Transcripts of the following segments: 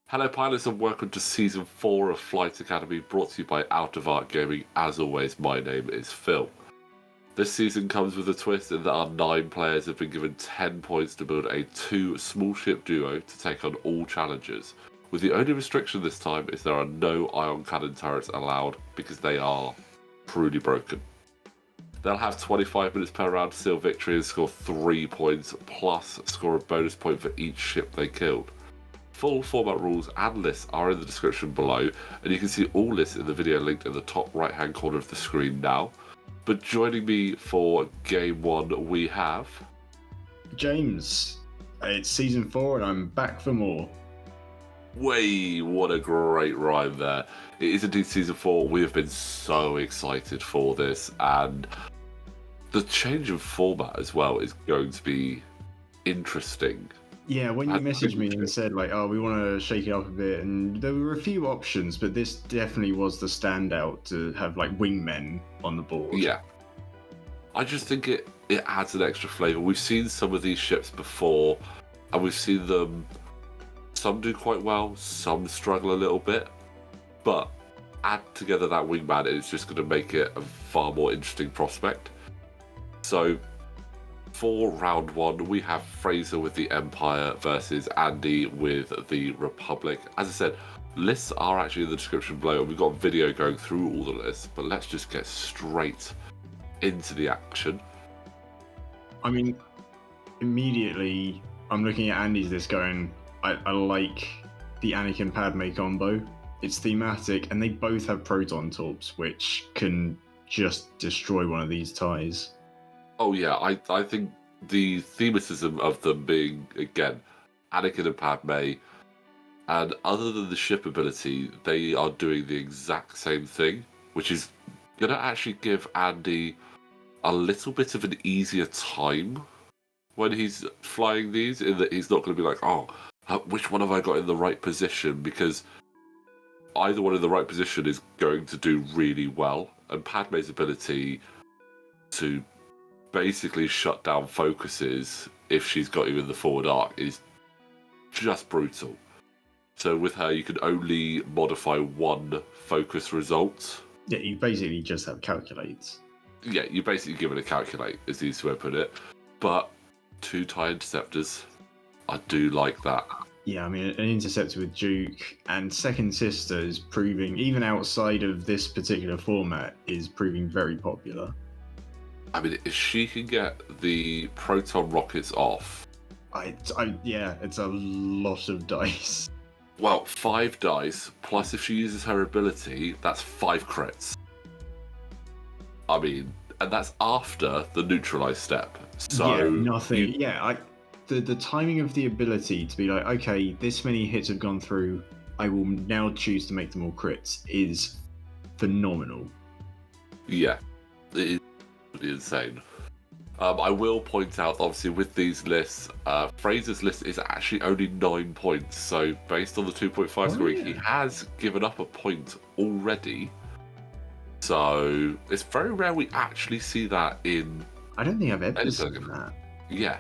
Hello pilots and welcome to Season 4 of Flight Academy, brought to you by Out of Arc Gaming. As always, my name is Phil. This season comes with a twist in that our 9 players have been given 10 points to build a 2 small ship duo to take on all challenges, with the only restriction this time is there are no ion cannon turrets allowed because they are truly broken. They'll have 25 minutes per round to seal victory and score 3 points, plus score a bonus point for each ship they killed. Full format rules and lists are in the description below, and you can see all lists in the video linked in the top right hand corner of the screen now. But joining me for Game 1 we have... James. It's Season 4 and I'm back for more. Way, what a great rhyme there. It is indeed Season 4. We have been so excited for this, and the change of format as well is going to be interesting. Yeah, when you messaged me and said, like, oh, we want to shake it up a bit, and there were a few options, but this definitely was the standout to have, like, wingmen on the board. Yeah. I just think it adds an extra flavour. We've seen some of these ships before, and we've seen them, some do quite well, some struggle a little bit, but add together that wingman, it's just going to make it a far more interesting prospect. So, for round 1, we have Fraser with the Empire versus Andy with the Republic. As I said, lists are actually in the description below, and we've got a video going through all the lists, but let's just get straight into the action. I mean, immediately, I'm looking at Andy's list going, I like the Anakin Padme combo. It's thematic, and they both have Proton Torps, which can just destroy one of these ties. Oh yeah, I think the thematism of them being, again, Anakin and Padme, and other than the ship ability, they are doing the exact same thing, which is going to actually give Andy a little bit of an easier time when he's flying these, in that he's not going to be like, oh, which one have I got in the right position? Because either one in the right position is going to do really well, and Padme's ability to basically shut down focuses if she's got you in the forward arc is just brutal. So with her, you can only modify one focus result. Yeah, you basically just have calculates. Yeah, you basically give it a calculate, is the easiest way to put it. But 2 TIE Interceptors, I do like that. Yeah, I mean, an Interceptor with Juke and Second Sister is proving, even outside of this particular format, is proving very popular. I mean, if she can get the Proton Rockets off... yeah, it's a lot of dice. Well, 5 dice, plus if she uses her ability, that's 5 crits. I mean, and that's after the neutralize step. So yeah, nothing. The timing of the ability to be like, okay, this many hits have gone through, I will now choose to make them all crits, is phenomenal. Yeah, it is insane. I will point out, obviously, with these lists, Fraser's list is actually only 9 points. So based on the 2.5 scoring, he has given up a point already. So it's very rare we actually see that in... I don't think I've ever seen that. Yeah.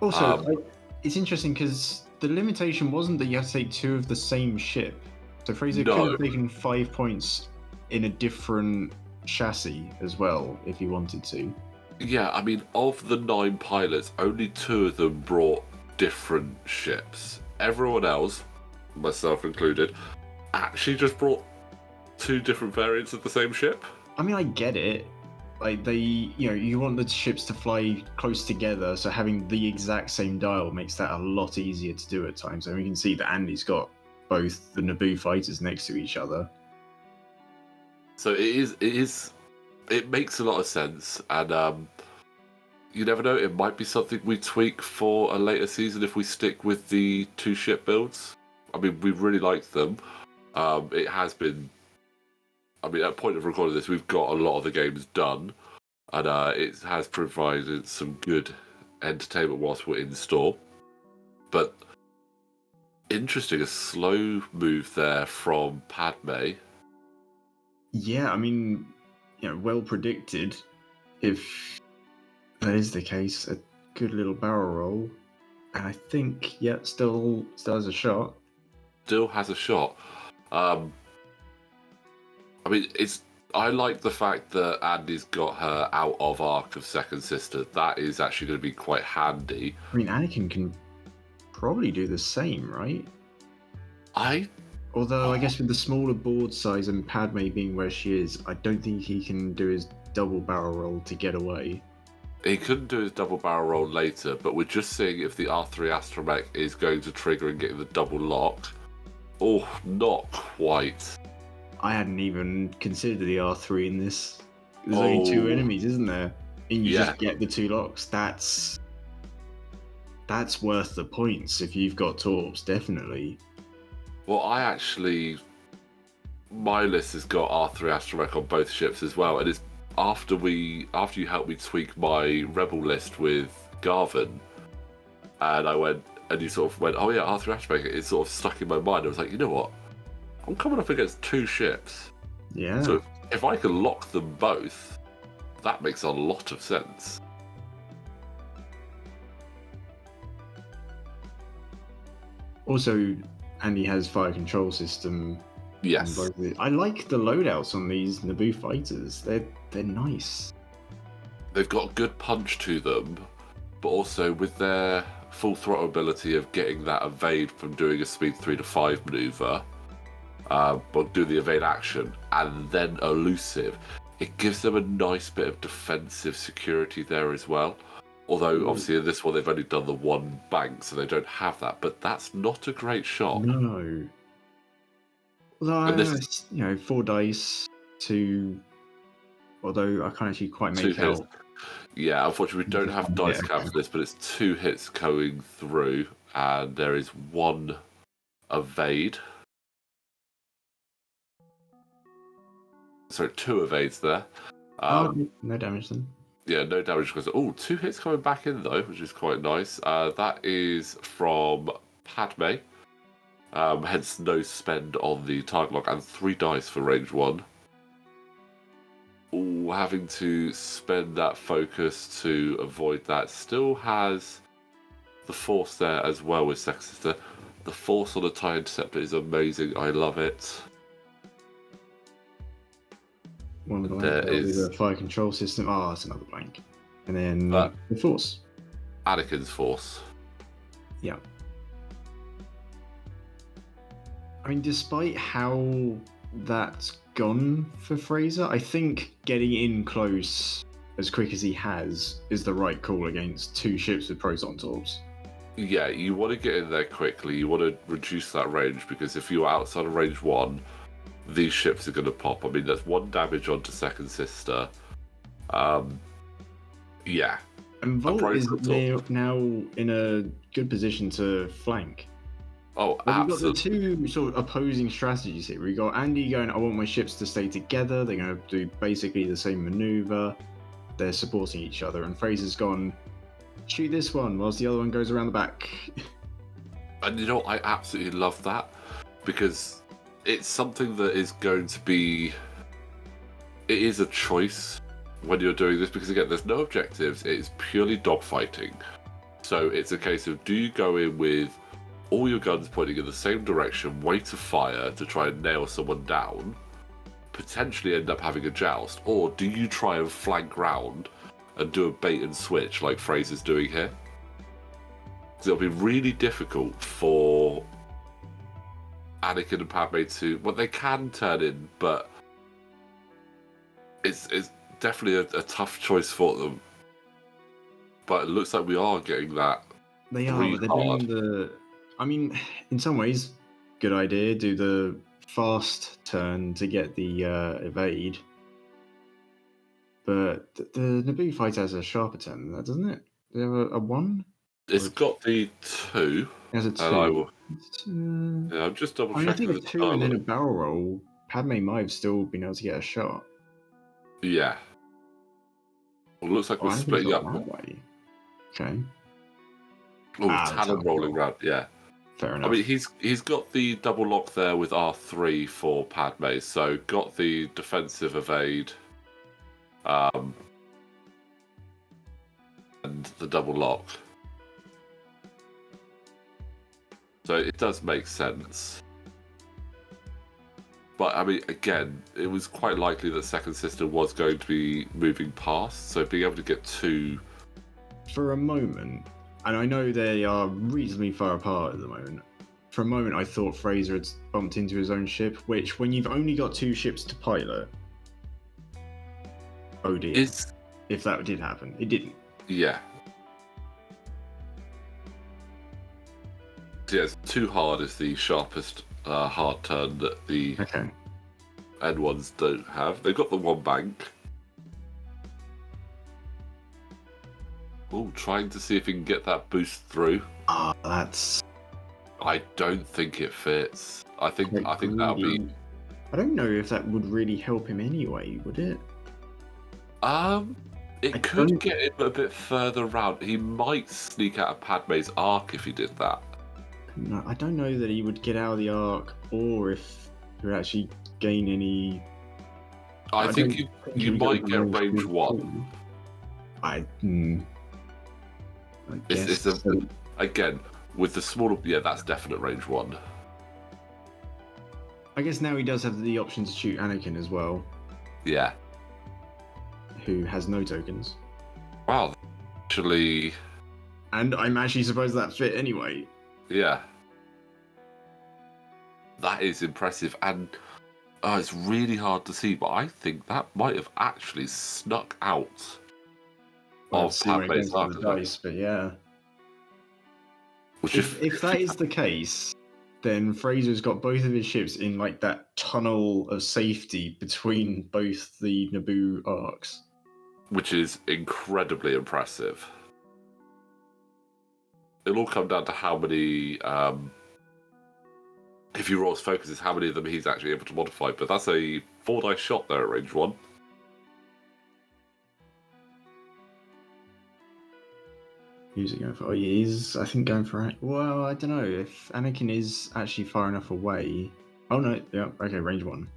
Also, it's interesting because the limitation wasn't that you had to take 2 of the same ship. So Fraser could have taken 5 points in a different chassis as well, if he wanted to. Yeah, I mean, of the 9 pilots, only 2 of them brought different ships. Everyone else, myself included, actually just brought 2 different variants of the same ship. I mean, I get it. Like, you want the ships to fly close together, so having the exact same dial makes that a lot easier to do at times. And we can see that Andy's got both the Naboo fighters next to each other. So it makes a lot of sense, and you never know, it might be something we tweak for a later season if we stick with the 2 ship builds. I mean, we really like them. It has been... I mean, at point of recording this, we've got a lot of the games done, and it has provided some good entertainment whilst we're in store. But interesting, a slow move there from Padme. Yeah, I mean, well predicted. If that is the case, a good little barrel roll, and I think still has a shot. Still has a shot. I mean, I like the fact that Andy's got her out of arc of Second Sister. That is actually going to be quite handy. I mean, Anakin can probably do the same, right? Although I guess with the smaller board size and Padme being where she is, I don't think he can do his double barrel roll to get away. He couldn't do his double barrel roll later, but we're just seeing if the R3 Astromech is going to trigger and get the double lock. Oh, not quite. I hadn't even considered the R3 in this. There's only 2 enemies, isn't there? And you just get the 2 locks. That's worth the points if you've got torps, definitely. Well, my list has got R3 Astromech on both ships as well, and it's after you helped me tweak my Rebel list with Garvin, and I went, and you sort of went, oh yeah, R3 Astromech, it's sort of stuck in my mind. I was like, you know what? I'm coming up against 2 ships. Yeah. So if I can lock them both, that makes a lot of sense. Also, Andy has fire control system. Yes. I like the loadouts on these Naboo fighters. They're nice. They've got good punch to them, but also with their full throttle ability of getting that evade from doing a speed 3 to 5 maneuver, but do the evade action, and then elusive, it gives them a nice bit of defensive security there as well. Although, obviously, in this one, they've only done the 1 bank, so they don't have that. But that's not a great shot. No. Although, 4 dice to... Although I can't actually quite make out... Hits. Yeah, unfortunately, we don't have dice count for this, but it's 2 hits going through, and there is 1 evade. So 2 evades there. No damage then. Yeah, no damage. Oh, 2 hits coming back in though, which is quite nice. That is from Padme. Hence no spend on the target lock, and 3 dice for range 1. Ooh, having to spend that focus to avoid that. Still has the force there as well with Second Sister. The force on the TIE Interceptor is amazing. I love it. One blank. There is the fire control system. Oh, that's another blank. And then the force. Anakin's force. Yeah. I mean, despite how that's gone for Fraser, I think getting in close as quick as he has is the right call against 2 ships with Proton Torps. Yeah, you want to get in there quickly. You want to reduce that range, because if you're outside of range 1, these ships are going to pop. I mean, that's 1 damage onto Second Sister. Yeah. And Vult is now in a good position to flank. Oh, but absolutely. We've got the 2 sort of opposing strategies here. We've got Andy going, I want my ships to stay together. They're going to do basically the same maneuver. They're supporting each other. And Fraser's gone, shoot this one, whilst the other one goes around the back. And you know, I absolutely love that, because it's something that is going to be... It is a choice when you're doing this, because again, there's no objectives. It's purely dogfighting. So it's a case of, do you go in with all your guns pointing in the same direction, wait to fire to try and nail someone down, potentially end up having a joust, or do you try and flank round and do a bait and switch like Fraser's doing here? Because it'll be really difficult for Anakin and Padme to... Well, they can turn in, but it's definitely a tough choice for them. But it looks like we are getting that. They are, but they're doing the... I mean, in some ways, good idea. Do the fast turn to get the evade. But the Naboo fight has a sharper turn than that, doesn't it? Does it have a 1? It's got the 2. It has a 2. And I will... yeah, I'm just double checking. I think a 2 and then a barrel roll. Padme might have still been able to get a shot. Yeah. Well, it looks like we're splitting up. That way. Okay. Oh, talon rolling round, yeah. Fair enough. I mean, he's got the double lock there with R3 for Padme, so got the defensive evade and the double lock. So it does make sense. But I mean, again, it was quite likely that Second Sister was going to be moving past, so being able to get two... For a moment, and I know they are reasonably far apart at the moment, for a moment I thought Fraser had bumped into his own ship, which, when you've only got two ships to pilot, oh dear, if that did happen. It didn't. Yeah. Yes, too hard is the sharpest hard turn that the N1s don't have. They've got the one bank. Oh, trying to see if he can get that boost through. That's... I don't think it fits. I think that'll be... I don't know if that would really help him anyway, would it? It could get him a bit further round. He might sneak out of Padme's arc if he did that. No, I don't know that he would get out of the arc, or if he would actually gain any... I think you might get range 1. Again, with the smaller... Yeah, that's definite range 1. I guess now he does have the option to shoot Anakin as well. Yeah. Who has no tokens. Wow, actually... And I'm actually surprised that fit anyway. Yeah. That is impressive, and it's really hard to see, but I think that might have actually snuck out of Padme's arc. But yeah. If that is the case, then Fraser's got both of his ships in like that tunnel of safety between both the Naboo arcs. Which is incredibly impressive. It'll all come down to how many, if you roll his focuses, how many of them he's actually able to modify. But that's a 4-dice shot there at range 1. Who's he going for? Oh, he's, I think, going for... Well, I don't know. If Anakin is actually far enough away... Oh, no. Yeah, okay, range 1.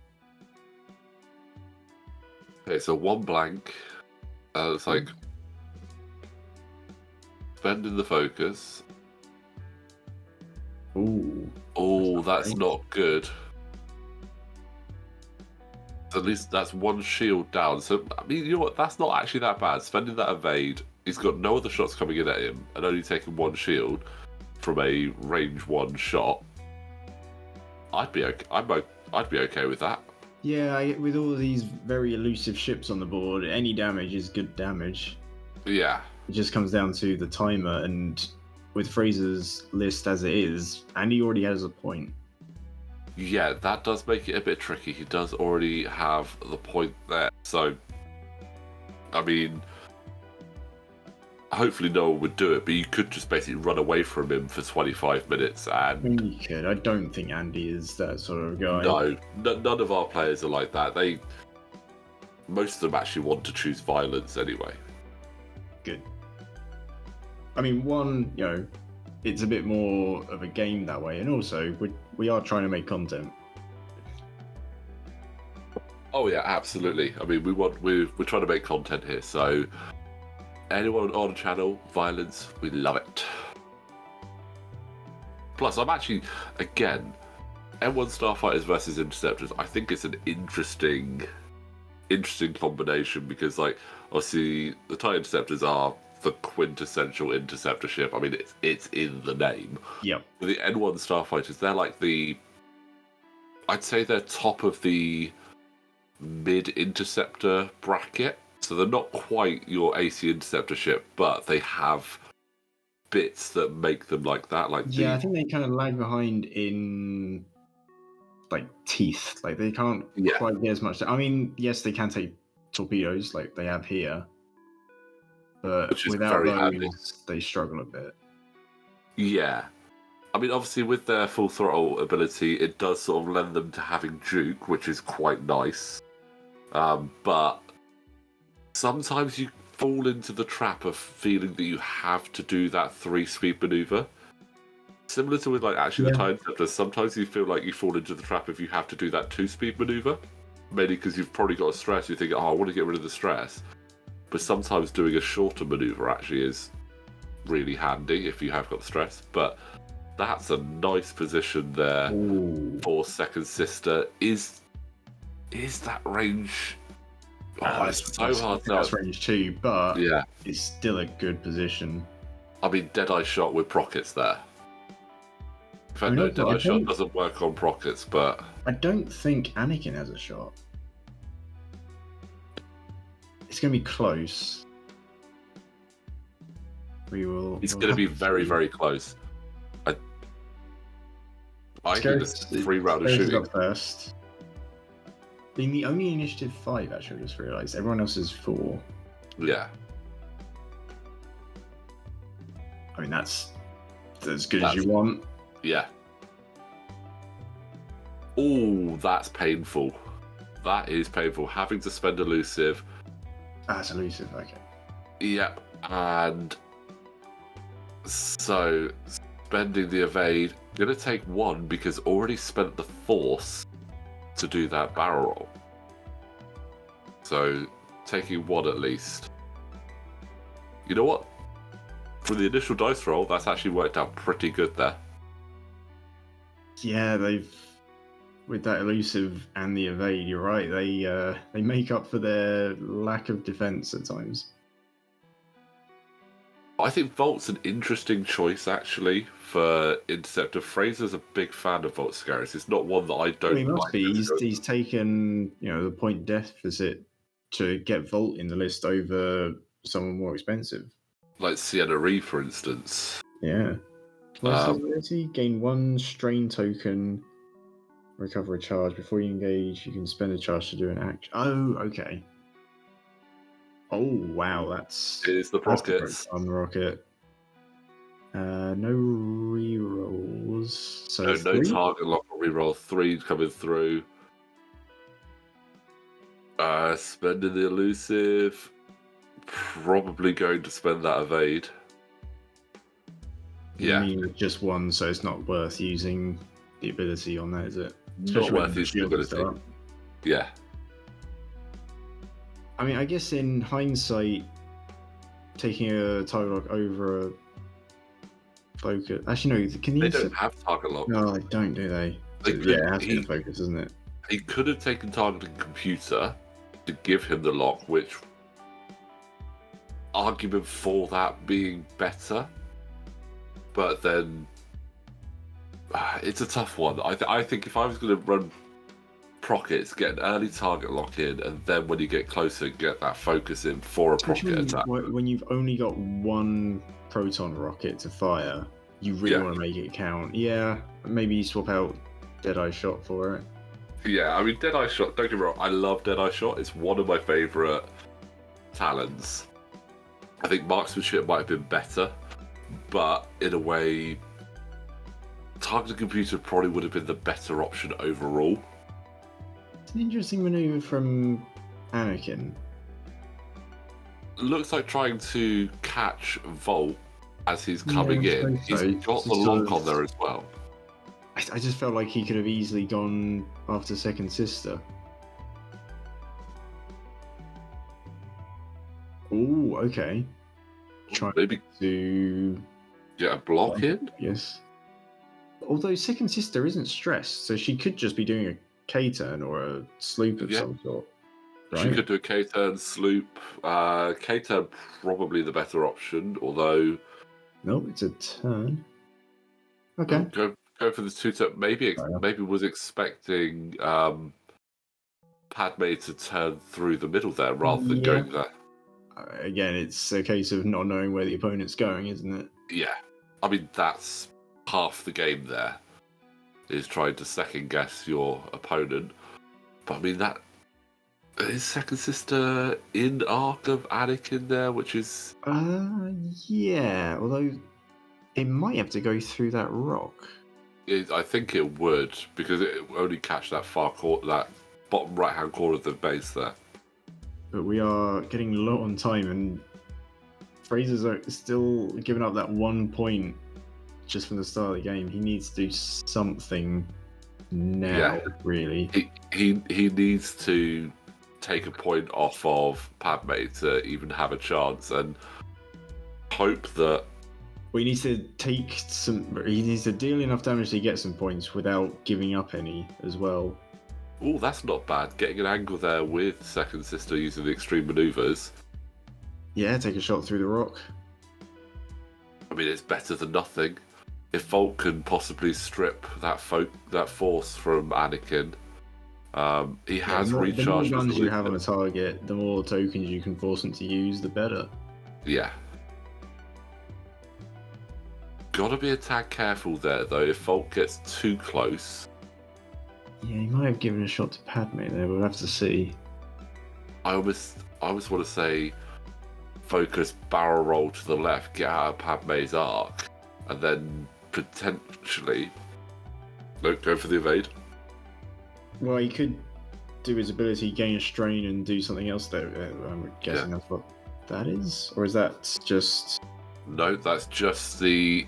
Okay, so 1 blank. It's like... Spending the focus. Ooh. Oh, that's not good. At least that's 1 shield down. So, I mean, you know what? That's not actually that bad. Spending that evade... He's got no other shots coming in at him, and only taking 1 shield from a range 1 shot. I'd be okay. I'd be okay with that. Yeah, with all these very elusive ships on the board, any damage is good damage. Yeah. It just comes down to the timer, and with Fraser's list as it is, Andy already has a point. Yeah, that does make it a bit tricky. He does already have the point there. So, I mean... Hopefully no one would do it, but you could just basically run away from him for 25 minutes and... You could. I don't think Andy is that sort of guy. No, none of our players are like that. Most of them actually want to choose violence anyway. Good. I mean, one, it's a bit more of a game that way, and also we are trying to make content. Oh yeah, absolutely. I mean, we're trying to make content here, so... Anyone on the channel, violence, we love it. Plus, I'm actually, again, N1 Starfighters versus Interceptors, I think it's an interesting combination because, like, obviously, the TIE Interceptors are the quintessential interceptor ship. I mean, it's in the name. Yep. The N1 Starfighters, they're like I'd say they're top of the mid-interceptor bracket. So they're not quite your AC Interceptor ship, but they have bits that make them like that. I think they kind of lag behind in like teeth. Like they can't quite get as much. I mean, yes, they can take torpedoes like they have here, but without those, handy. They struggle a bit. Yeah. I mean, obviously, with their full throttle ability, it does sort of lend them to having Juke, which is quite nice. But sometimes you fall into the trap of feeling that you have to do that 3-speed maneuver. Similar to with the TIE Interceptors, sometimes you feel like you fall into the trap if you have to do that 2-speed maneuver. mainly because you've probably got a stress. You think, oh, I want to get rid of the stress. But sometimes doing a shorter maneuver actually is really handy if you have got the stress. But that's a nice position there. Ooh. For second sister. Is that range? Oh, it's so hard to know. That's range 2, but yeah, it's still a good position. I mean, Deadeye Shot with Prockets there. In fact, no, also, Deadeye Shot doesn't work on Prockets, but I don't think Anakin has a shot. It's going to be close. It's going to be very, very close. I think it's 3 round of shooting. Up first. Being the only initiative 5, actually, I just realised. Everyone else is 4. Yeah. I mean, that's as good as you want. Yeah. Oh, that's painful. That is painful. Having to spend Elusive. That's Elusive, okay. Yep. And so, spending the evade. Going to take 1 because already spent the force to do that barrel roll. So, taking 1 at least. You know what? For the initial dice roll, that's actually worked out pretty good there. Yeah, with that Elusive and the evade, you're right. They make up for their lack of defense at times. I think Vult's an interesting choice, actually, for Interceptor. Fraser's a big fan of Vult Skerris. It's not one that I don't he must like. Be. He's taken, the point deficit to get Vult in the list over someone more expensive. Like Sienna Ree, for instance. Yeah. What's he? Gain 1 strain token, recover a charge. Before you engage, you can spend a charge to do an action. Oh, okay. Oh, wow, that's... It is the Rockets. On the Rocket. No rerolls. So no target lock or reroll. 3 coming through. Spending the Elusive. Probably going to spend that evade. Yeah. You mean just 1, so it's not worth using the ability on that, is it? Not worth using the ability. Yeah. I mean, I guess in hindsight, taking a target lock over a focus. Actually, no. They don't have target lock. No, they don't, do they? It has to be focus, isn't it? He could have taken targeting computer to give him the lock, which argument for that being better. But then it's a tough one. I think if I was going to run Prockets, get an early target lock in, and then when you get closer, get that focus in for a Procket attack. When you've only got 1 Proton Rocket to fire, you really want to make it count. Yeah, maybe you swap out Deadeye Shot for it. Yeah, I mean, Deadeye Shot, don't get me wrong, I love Deadeye Shot. It's one of my favourite talents. I think marksmanship might have been better, but in a way, targeted computer probably would have been the better option overall. It's an interesting maneuver from Anakin. Looks like trying to catch Vult as he's coming in. He's got the lock on there as well. I just felt like he could have easily gone after Second Sister. Oh, okay. Maybe to get a block in? Yes. Although Second Sister isn't stressed, so she could just be doing a K-turn or a sloop of some sort. Right? She could do a K-turn, sloop. K-turn probably the better option, although... No, it's a turn. Okay. Go for the 2-turn. Maybe was expecting Padme to turn through the middle there rather than going there. Again, it's a case of not knowing where the opponent's going, isn't it? Yeah. I mean, that's half the game there, is trying to second guess your opponent. But I mean, that is Second Sister in Arc of Anakin there, which is... yeah, although it might have to go through that rock. I think it would, because it will only catch that that bottom right-hand corner of the base there. But we are getting low on time, and Fraser's still giving up that 1 point just from the start of the game. He needs to do something now, really. He needs to take a point off of Padme to even have a chance, and hope that. Well, he needs to take some. He needs to deal enough damage to get some points without giving up any as well. Oh, that's not bad. Getting an angle there with Second Sister using the extreme maneuvers. Yeah, take a shot through the rock. I mean, it's better than nothing. If Vult can possibly strip that force from Anakin, he has recharged. The more guns you have on a target, the more tokens you can force him to use, the better. Yeah. Gotta be a tad careful there, though. If Vult gets too close. Yeah, he might have given a shot to Padme there. We'll have to see. I almost want to say, focus barrel roll to the left, get out of Padme's arc, and then potentially go for the evade. Well, he could do his ability, gain a strain, and do something else there. I'm guessing that's what that is, or is that just? No, that's just the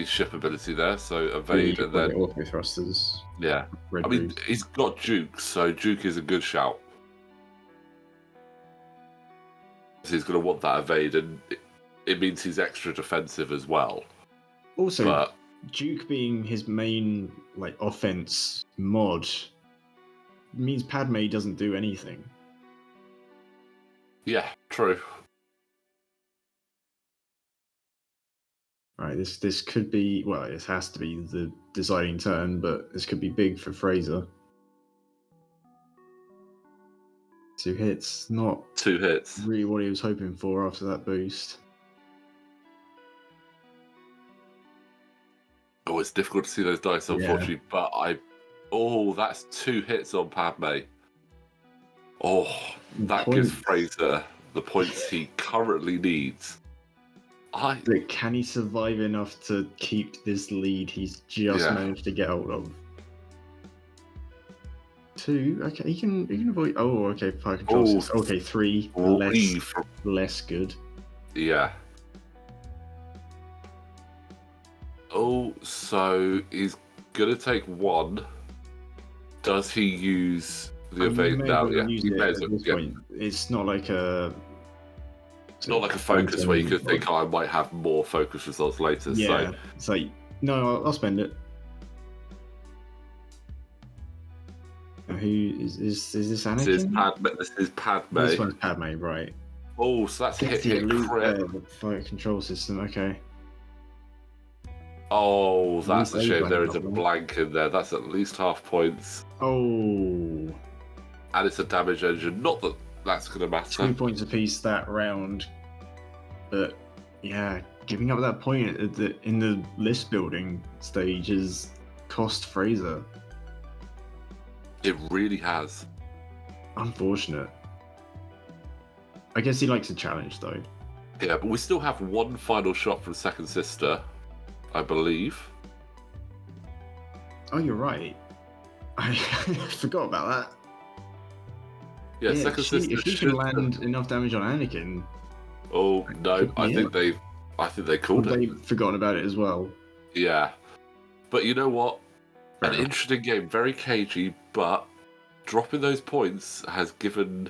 ship ability there. So evade and then auto thrusters. Yeah, I mean he's got Juke, so Juke is a good shout. So he's going to want that evade, and it means he's extra defensive as well. Also, Juke being his main offense mod means Padme doesn't do anything. Yeah, true. Right, this could be, well, it has to be the deciding turn, but this could be big for Fraser. 2 hits, not 2 hits. Really what he was hoping for after that boost. Oh, it's difficult to see those dice, unfortunately, but that's 2 hits on Padme. Oh, that gives Fraser the points he currently needs. But can he survive enough to keep this lead he's just managed to get hold of? 2, okay, he can avoid. Oh, okay, fire control system. Okay, 3, less good. Yeah. Oh, so he's gonna take 1. Does he use the evade now? Yeah, he may as well. It's not like a. It's not like a focus where you could think, I might have more focus results later. Yeah, so it's like, no, I'll spend it. Who is this Anakin? This is Padme. This one's Padme, right? Oh, so that's hit crit. The fire control system, okay. Oh, that's a shame. There is a blank in there. That's at least half points. Oh. And it's a damage engine. Not that that's going to matter. 2 points apiece that round. But, yeah, giving up that point in the list building stage has cost Fraser. It really has. Unfortunate. I guess he likes a challenge, though. Yeah, but we still have 1 final shot from Second Sister, I believe. Oh, you're right. I forgot about that. Yeah, Second Sister. If she can land enough damage on Anakin. Oh no, I think they called it. They've forgotten about it as well. Yeah, but you know what? An interesting game, very cagey, but dropping those points has given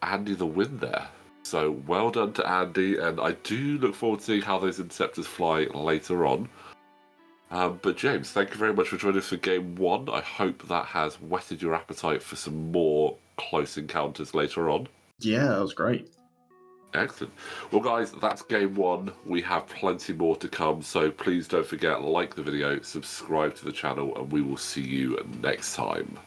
Andy the win there. So well done to Andy, and I do look forward to seeing how those Interceptors fly later on. But James, thank you very much for joining us for Game 1. I hope that has whetted your appetite for some more close encounters later on. Yeah, that was great. Excellent. Well, guys, that's Game 1. We have plenty more to come, so please don't forget, like the video, subscribe to the channel, and we will see you next time.